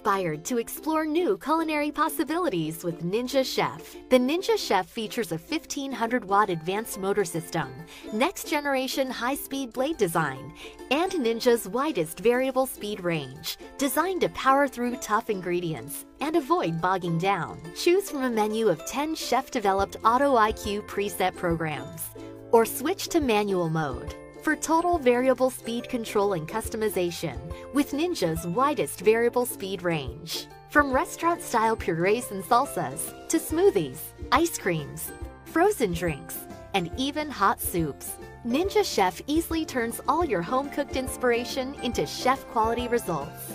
inspired to explore new culinary possibilities with Ninja Chef. The Ninja Chef features a 1500-watt advanced motor system, next-generation high-speed blade design, and Ninja's widest variable speed range, designed to power through tough ingredients and avoid bogging down. Choose from a menu of 10 chef-developed Auto IQ preset programs, or switch to manual mode for total variable speed control and customization with Ninja's widest variable speed range. From restaurant-style purees and salsas to smoothies, ice creams, frozen drinks, and even hot soups, Ninja Chef easily turns all your home-cooked inspiration into chef-quality results.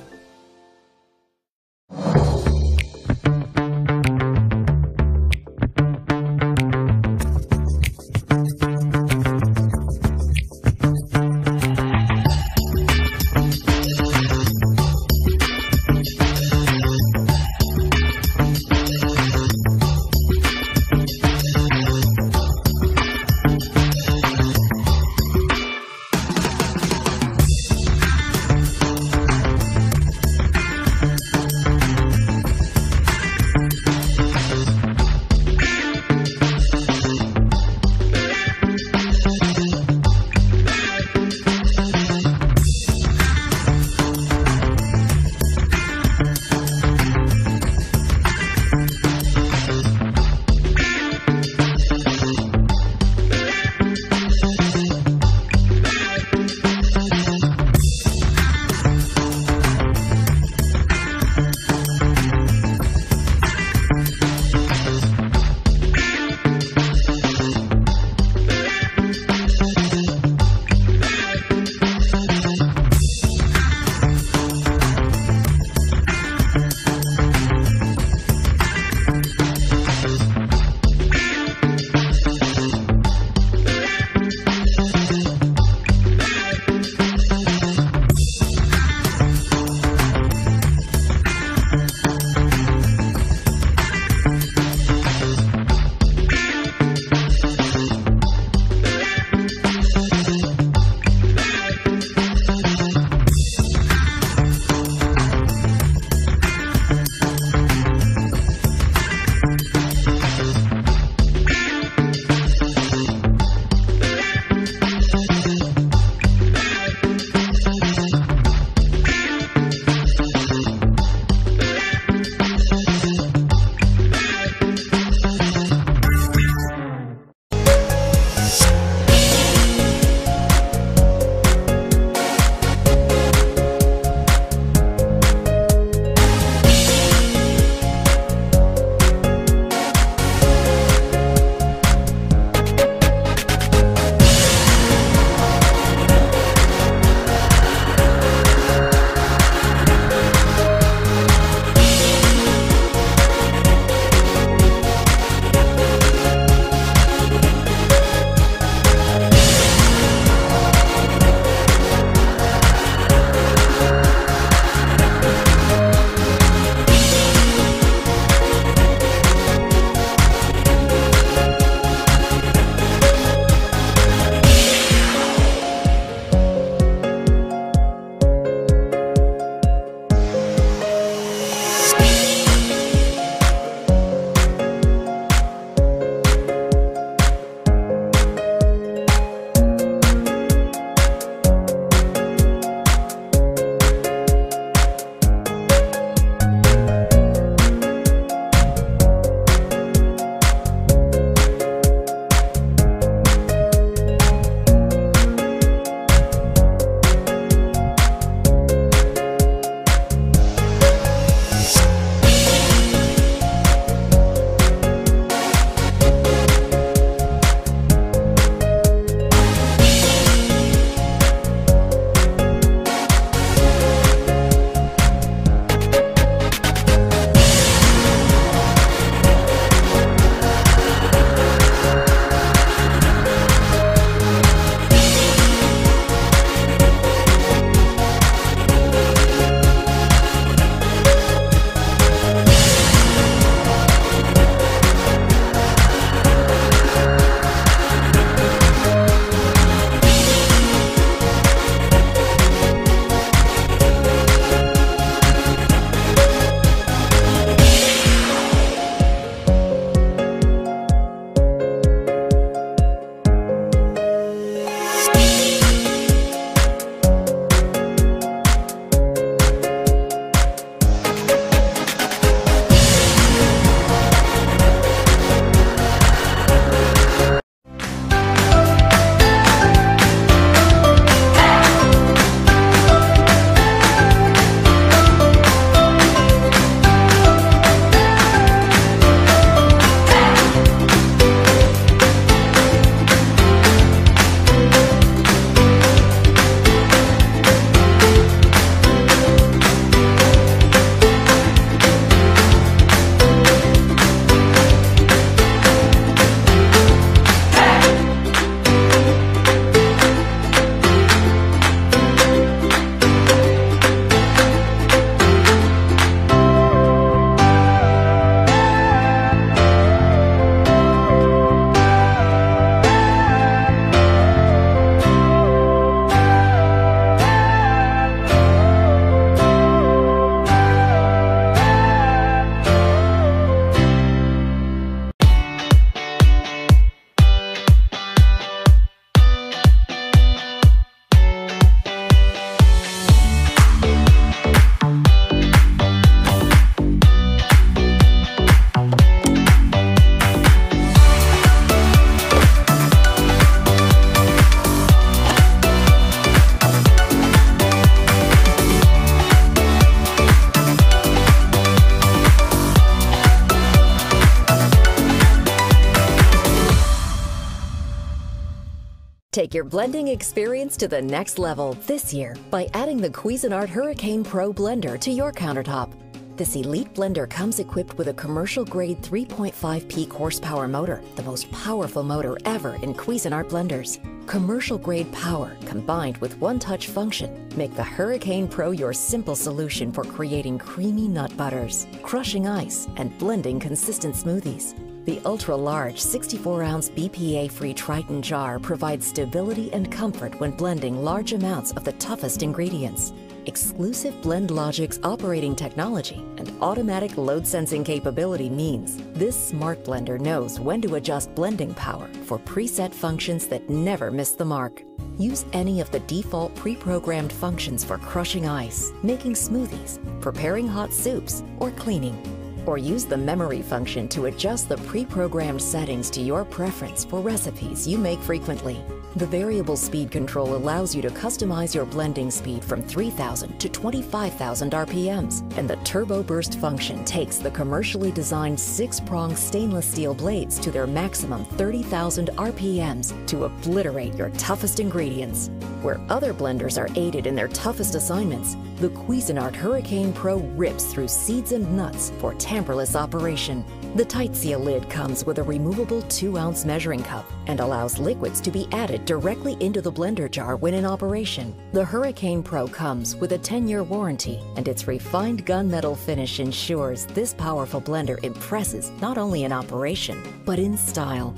Take your blending experience to the next level this year by adding the Cuisinart Hurricane Pro blender to your countertop. This elite blender comes equipped with a commercial-grade 3.5 peak horsepower motor, the most powerful motor ever in Cuisinart blenders. Commercial-grade power combined with one-touch function make the Hurricane Pro your simple solution for creating creamy nut butters, crushing ice, and blending consistent smoothies. The ultra-large 64-ounce BPA-free Triton jar provides stability and comfort when blending large amounts of the toughest ingredients. Exclusive BlendLogic's operating technology and automatic load sensing capability means this smart blender knows when to adjust blending power for preset functions that never miss the mark. Use any of the default pre-programmed functions for crushing ice, making smoothies, preparing hot soups, or cleaning. Or use the memory function to adjust the pre-programmed settings to your preference for recipes you make frequently. The variable speed control allows you to customize your blending speed from 3,000 to 25,000 RPMs, and the Turbo Burst function takes the commercially designed 6-prong stainless steel blades to their maximum 30,000 RPMs to obliterate your toughest ingredients. Where other blenders are aided in their toughest assignments, the Cuisinart Hurricane Pro rips through seeds and nuts for tamperless operation. The tight seal lid comes with a removable 2-ounce measuring cup and allows liquids to be added directly into the blender jar when in operation. The Hurricane Pro comes with a 10-year warranty, and its refined gunmetal finish ensures this powerful blender impresses not only in operation, but in style.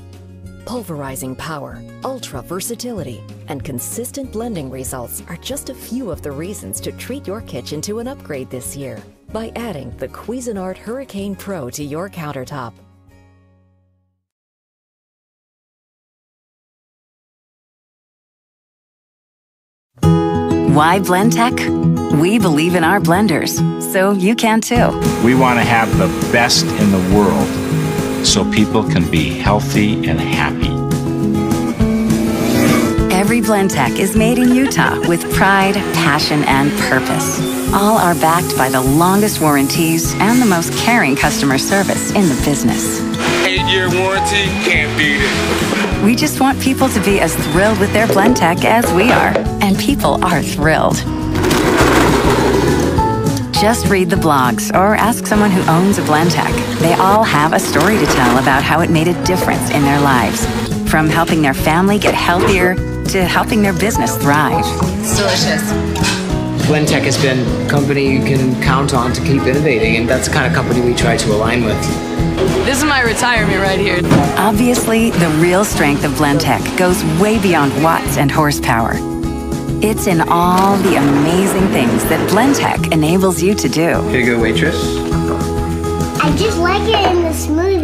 Pulverizing power, ultra versatility, and consistent blending results are just a few of the reasons to treat your kitchen to an upgrade this year by adding the Cuisinart Hurricane Pro to your countertop. Why Blendtec? We believe in our blenders, so you can too. We want to have the best in the world so people can be healthy and happy. Every Blendtec is made in Utah with pride, passion, and purpose. All are backed by the longest warranties and the most caring customer service in the business. 8-year warranty, can't beat it. We just want people to be as thrilled with their Blendtec as we are, and people are thrilled. Just read the blogs or ask someone who owns a Blendtec. They all have a story to tell about how it made a difference in their lives. From helping their family get healthier to helping their business thrive. It's delicious. Blendtec has been a company you can count on to keep innovating, and that's the kind of company we try to align with. This is my retirement right here. Obviously, the real strength of Blendtec goes way beyond watts and horsepower. It's in all the amazing things that Blendtec enables you to do. Here you go, waitress. I just like it in the smoothie.